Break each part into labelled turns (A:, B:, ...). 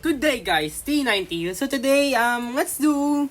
A: Good day, guys. T90. So today, let's do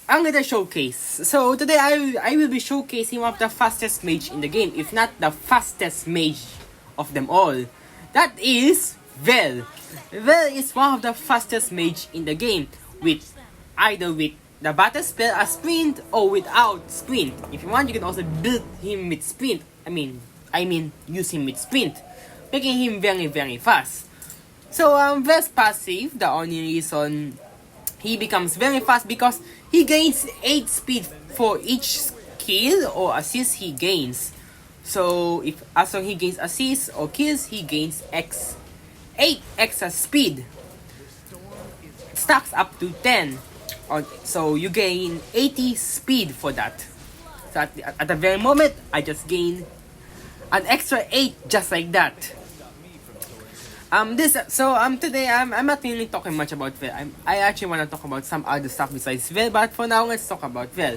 A: another showcase. So today, I will be showcasing one of the fastest mage in the game, if not the fastest mage of them all. That is Vale. Vale is one of the fastest mage in the game, either with the battle spell a sprint or without sprint. If you want, you can also build him with sprint. I mean, use him with sprint, making him very fast. So Vale's passive, the only reason he becomes very fast because he gains 8 speed for each skill or assist he gains. So if as long he gains assists or kills, he gains 8 extra speed. It stacks up to 10. So you gain 80 speed for that. So at the very moment, I just gain an extra 8 just like that. Today I'm not really talking much about Vale. I actually want to talk about some other stuff besides Vale, but for now let's talk about Vale.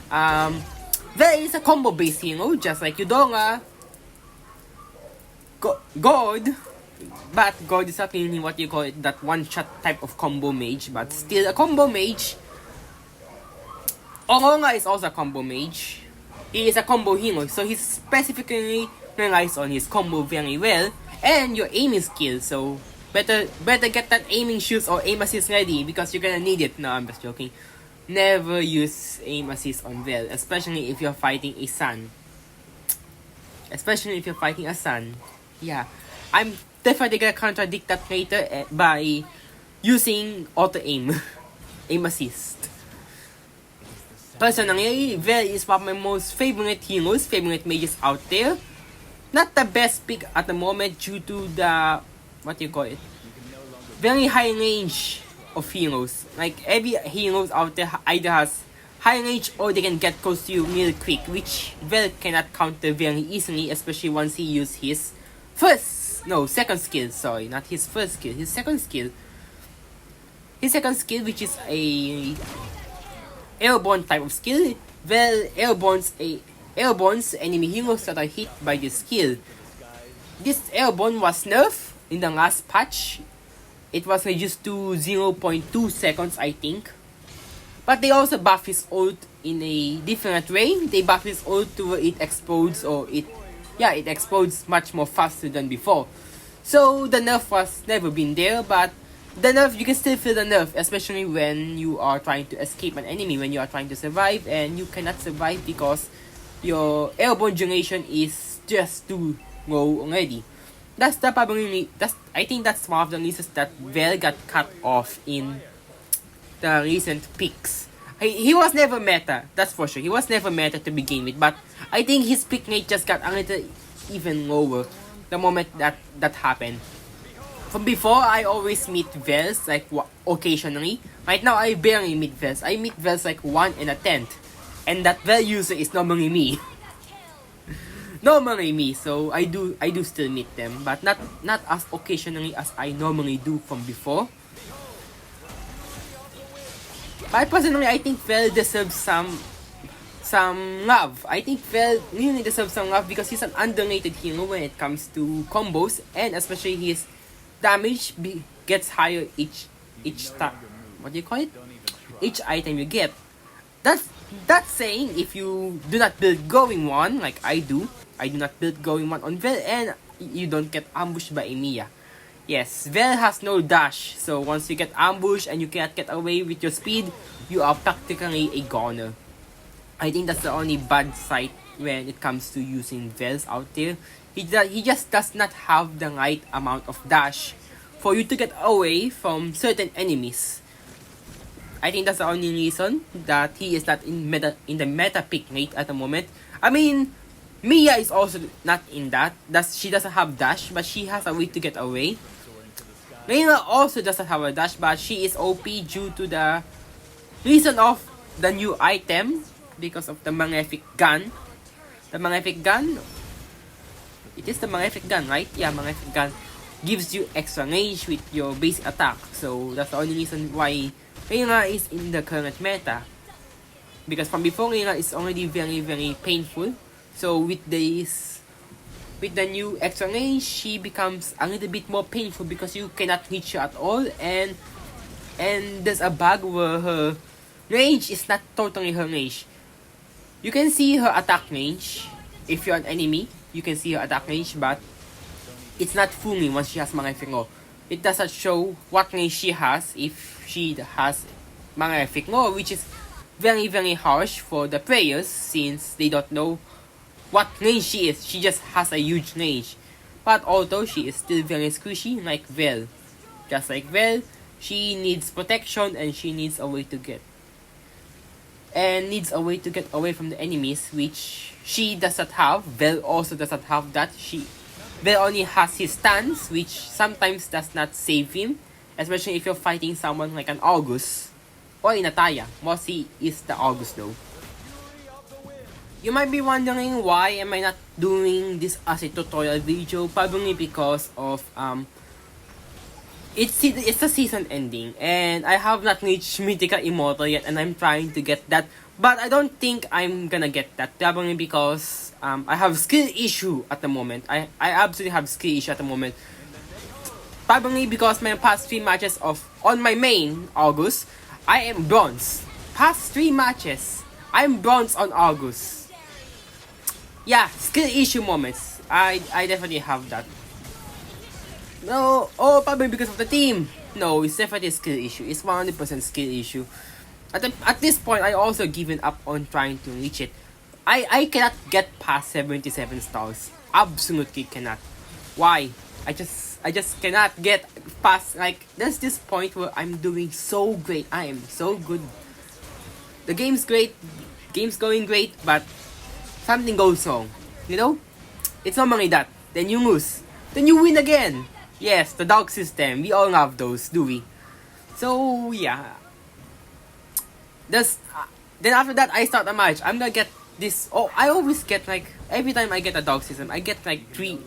A: Vale is a combo based hero, just like Udonga, God, but God is not really what you call it, that one shot type of combo mage, but still a combo mage. Oronga is also a combo mage. He is a combo hero, so he specifically relies on his combo very well. And your aiming skill, so better get that aiming shoes or aim assist ready because you're gonna need it. No, I'm just joking. Never use aim assist on Vale, especially if you're fighting a sun. Yeah, I'm definitely gonna contradict that later by using auto aim, aim assist. Personally, Vale is one of my most favorite mages out there. Not the best pick at the moment due to the, very high range of heroes. Like every heroes out there either has high range or they can get close to you real quick, which Vale cannot counter very easily, especially once he uses his second skill, his second skill, which is a airborne type of skill. Vale airborne's enemy heroes that are hit by this skill. This airborne was nerfed in the last patch. It was reduced to 0.2 seconds, I think. But they also buff his ult in a different way. They buff his ult to where it explodes it explodes much more faster than before. So the nerf was never been there, but the nerf, you can still feel the nerf, especially when you are trying to escape an enemy, when you are trying to survive and you cannot survive because your airborne duration is just too low already. I think that's one of the reasons that Vale got cut off in the recent picks. He was never meta, that's for sure. He was never meta to begin with, but I think his pick rate just got a little even lower the moment that happened. From before, I always meet Vales like occasionally. Right now, I barely meet Vales. I meet Vales like 1 in a 10th. And that Vale user is normally me. So I do still meet them, but not as occasionally as I normally do from before. But personally, I think Vale deserves some love. I think Vale really deserves some love because he's an underrated hero when it comes to combos, and especially his damage gets higher each item you get. That's saying if you do not build going 1 like I do not build going 1 on Vale and you don't get ambushed by Emiya. Yes, Vale has no dash, so once you get ambushed and you cannot get away with your speed, you are practically a goner. I think that's the only bad side when it comes to using Vales out there. He just does not have the right amount of dash for you to get away from certain enemies. I think that's the only reason that he is not in the meta pick rate at the moment. I mean, Mia is also not in that. She doesn't have dash, but she has a way to get away. Reina also doesn't have a dash, but she is OP due to the reason of the new item because of the Malefic Gun. The Malefic Gun, it is the Malefic Gun, right? Yeah, Malefic Gun gives you extra range with your basic attack. So that's the only reason why Reina is in the current meta. Because from before, Reina is already very painful. So with this with the new extra range, she becomes a little bit more painful because you cannot reach her at all, and there's a bug where her range is not totally her range. You can see her attack range. If you're an enemy, you can see her attack range, but it's not fully once she has Malefic. It doesn't show what range she has if she has Malefic, which is very, very harsh for the players since they don't know what range she is. She just has a huge range. But although she is still very squishy, like Vale. Just like Vale, she needs protection and she needs a way to get. And needs a way to get away from the enemies, which she doesn't have. Vale also doesn't have that. Vale only has his stance, which sometimes does not save him. Especially if you're fighting someone like an August. Or in Ataya. Mostly is the August though. You might be wondering why am I not doing this as a tutorial video. Probably because of it's a season ending and I have not reached Mythical Immortal yet, and I'm trying to get that, but I don't think I'm gonna get that, probably because I have skill issue at the moment. I absolutely have skill issue at the moment. Probably because my past 3 matches on my main August, I am bronze. Past 3 matches, I'm bronze on August. Yeah, skill issue moments. I definitely have that. No, probably because of the team. No, it's definitely a skill issue. It's 100% skill issue. At this point, I also given up on trying to reach it. I cannot get past 77 stars. Absolutely cannot. Why? I just cannot get past, like, there's this point where I'm doing so great. I am so good. The game's great. Game's going great, but something goes wrong. You know? It's normally that. Then you lose. Then you win again. Yes, the dog system. We all love those, do we? So, yeah. Then after that, I start a match. I'm gonna get this. Oh, I always get, like, every time I get a dog system, I get like 3.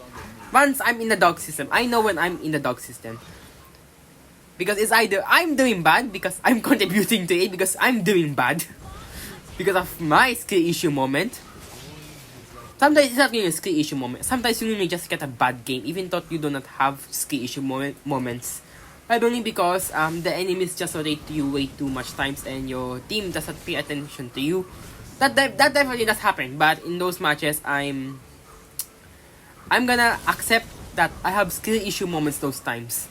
A: Once I'm in the dog system, I know when I'm in the dog system. Because it's either I'm doing bad because I'm contributing to it, because I'm doing bad because of my skill issue moment. Sometimes it's not really a skill issue moment. Sometimes you really just get a bad game, even though you do not have skill issue moments. Probably because the enemies just rotate to you way too much times and your team doesn't pay attention to you. That definitely does happen. But in those matches, I'm gonna accept that I have skill issue moments those times.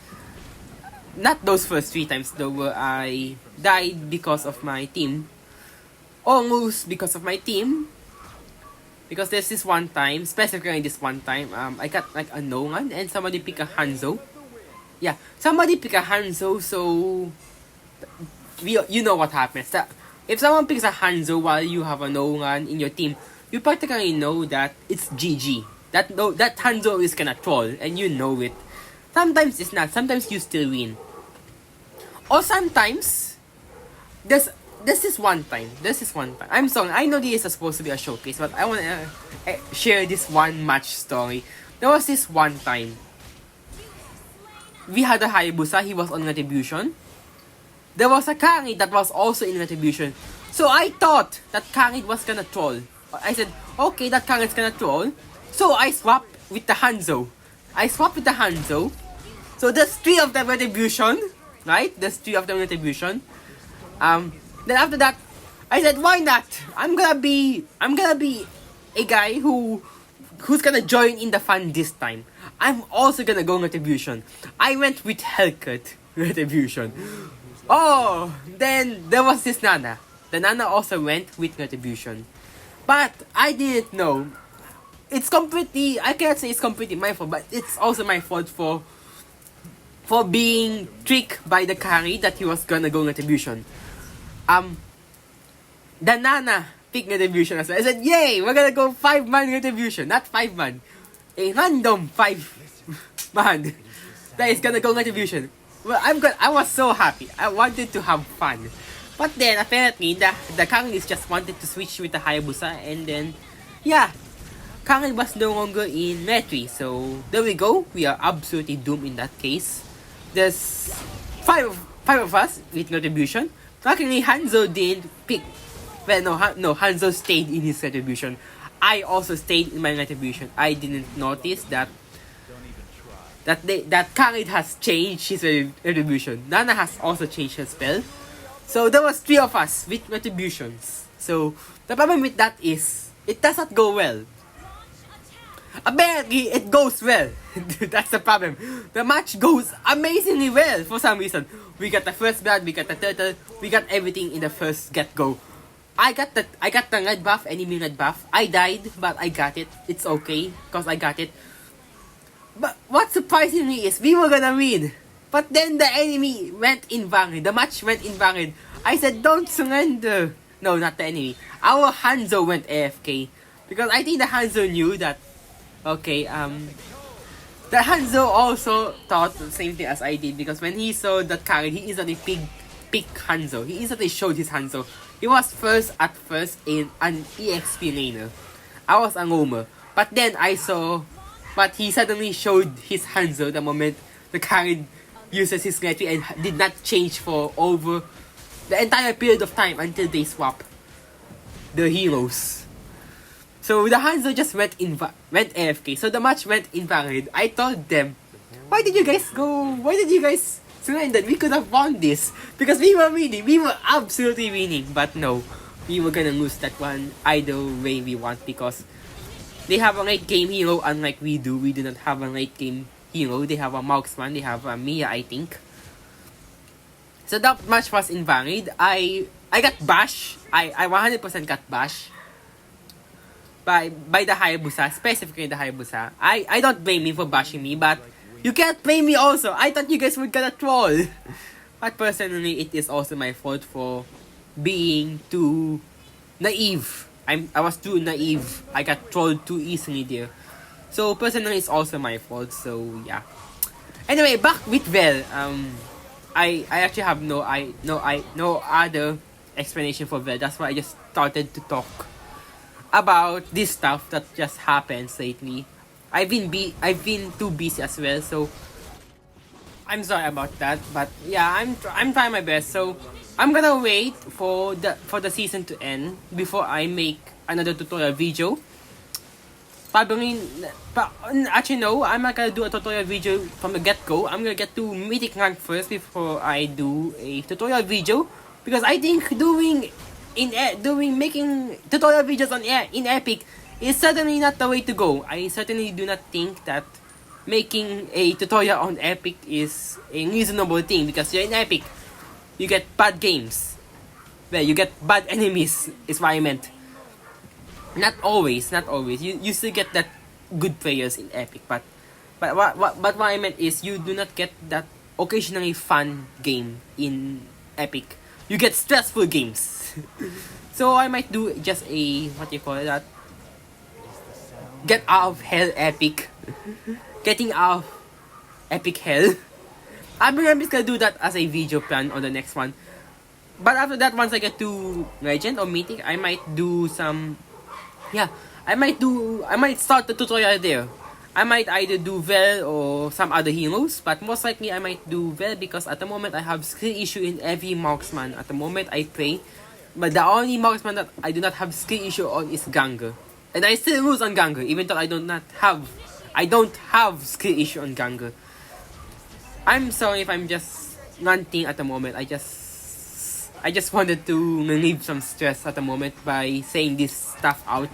A: Not those first 3 times though, where I died because of my team. Almost because of my team. Because there's this one time, specifically this one time, I got like a no one and somebody picked a Hanzo. Yeah, somebody picked a Hanzo, so you know what happens. That if someone picks a Hanzo while you have a no one in your team, you practically know that it's GG. That Hanzo is gonna troll, and you know it. Sometimes it's not. Sometimes you still win. Or sometimes there's this one time. I'm sorry. I know this is supposed to be a showcase, but I wanna share this one match story. There was this one time. We had a Hayabusa. He was on Retribution. There was a Kari that was also in Retribution. So I thought that Kari was gonna troll. I said, okay, that Kari is gonna troll. So I swapped with the Hanzo. So there's 3 of them Retribution, right? There's 3 of them Retribution. Then after that, I said, why not? I'm gonna be a guy who's gonna join in the fun this time. I'm also gonna go Retribution. I went with Hellcat Retribution. Oh, then there was this Nana. The Nana also went with Retribution. But I didn't know. I cannot say it's completely my fault, but it's also my fault for being tricked by the Kari that he was gonna go Retribution. The Nana picked Retribution as well. I said, yay, we're gonna go 5-man Retribution, not 5-man. A random 5-man that is gonna go Retribution. Well, I was so happy. I wanted to have fun. But then, apparently, the Kari just wanted to switch with the Hayabusa, and then, yeah, Kari was no longer in Metri. So, there we go. We are absolutely doomed in that case. There's 5 of us with Retribution. Luckily, Hanzo didn't pick. Well, no, Hanzo stayed in his Retribution. I also stayed in my retribution. I didn't notice that Khalid has changed his retribution. Nana has also changed her spell. So there was 3 of us with retributions. So the problem with that is it does not go well. Apparently it goes well. That's the problem. The match goes amazingly well for some reason. We got the first blood, we got the turtle, we got everything in the first get-go. I got the red buff, enemy red buff. I died, but I got it. It's okay, because I got it. But what surprising me is we were gonna win. But then the enemy went invalid. The match went invalid. I said, don't surrender. No, not the enemy. Our Hanzo went AFK. Because I think the Hanzo knew that, okay, the Hanzo also thought the same thing as I did. Because when he saw that card, he instantly picked Hanzo. He instantly showed his Hanzo. He was at first in an EXP laner. I was a roamer. But then I saw, but he suddenly showed his Hanzo the moment the card uses his retry and did not change for over the entire period of time until they swap the heroes. So the Hanzo just went AFK. So the match went invalid. I told them, why did you guys go? Why did you guys surrender? We could have won this. Because we were winning. We were absolutely winning. But no, we were gonna lose that one either way we want. Because they have a late game hero unlike we do. We do not have a late game hero. They have a marksman. They have a Mia, I think. So that match was invalid. I got bashed. I 100% got bashed by the Hayabusa, specifically the Hayabusa. I don't blame me for bashing me, but you can't blame me also. I thought you guys were gonna troll. But personally, it is also my fault for being too naive. I was too naive. I got trolled too easily there. So personally, it's also my fault. So yeah. Anyway, back with Vale. I actually have no other explanation for Vale. That's why I just started to talk about this stuff that just happens lately. I've been too busy as well, so I'm sorry about that. But yeah, I'm trying my best. So I'm gonna wait for the season to end before I make another tutorial video. Probably, but actually no, I'm not gonna do a tutorial video from the get-go. I'm gonna get to mythic rank first before I do a tutorial video, because I think making tutorial videos in Epic is certainly not the way to go. I certainly do not think that making a tutorial on Epic is a reasonable thing, because you're in Epic, you get bad games. Well, you get bad enemies is what I meant. Not always. You still get that good players in Epic, but what I meant is you do not get that occasionally fun game in Epic. You get stressful games. So I might do just a, what you call that? Get out of hell Epic. Getting out of Epic hell. I'm just gonna do that as a video plan on the next one. But after that, once I get to Legend or Mythic, I might do some... Yeah, I might start the tutorial there. I might either do Vale or some other heroes, but most likely I might do Vale, because at the moment I have skill issue in every marksman at the moment I play. But the only marksman that I do not have skill issue on is Ganger. And I still lose on Ganger, even though I don't have skill issue on Ganger. I'm sorry if I'm just ranting at the moment. I just wanted to relieve some stress at the moment by saying this stuff out.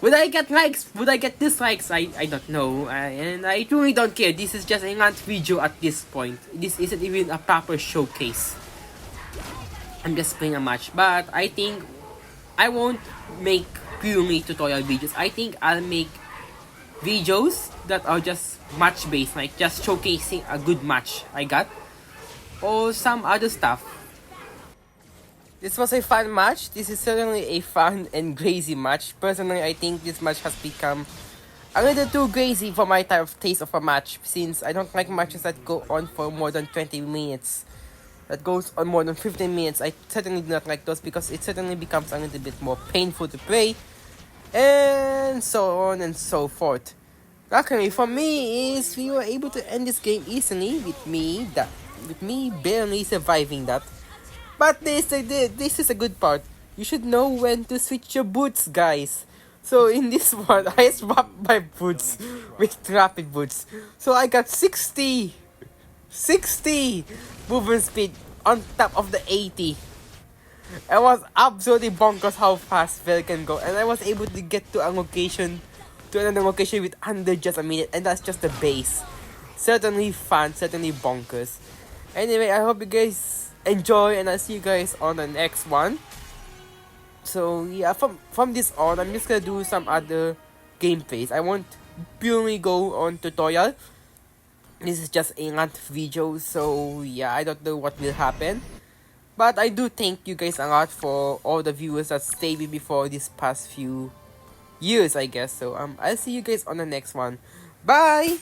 A: Would I get likes? Would I get dislikes? I don't know. And I truly don't care. This is just a rant video at this point. This isn't even a proper showcase. I'm just playing a match. But I think I won't make purely tutorial videos. I think I'll make videos that are just match based. Like just showcasing a good match I got. Or some other stuff. This was a fun match. This is certainly a fun and crazy match. Personally, I think this match has become a little too crazy for my type of taste of a match, since I don't like matches that go on for more than 20 minutes. That goes on more than 15 minutes. I certainly do not like those, because it certainly becomes a little bit more painful to play. And so on and so forth. Luckily for me is we were able to end this game easily with me barely surviving that. But this is a good part. you should know when to switch your boots, guys. So in this one, I swapped my boots with rapid boots. So I got 60 movement speed on top of the 80. It was absolutely bonkers how fast Vale can go, and I was able to get to another location with under just a minute, and that's just the base. Certainly fun, certainly bonkers. Anyway, I hope you guys enjoy, and I'll see you guys on the next one. So yeah, from this on, I'm just gonna do some other gameplays. I won't purely go on tutorial. This is just a month video, so yeah, I don't know what will happen. But I do thank you guys a lot for all the viewers that stayed with me for these past few years, I guess. So I'll see you guys on the next one. Bye!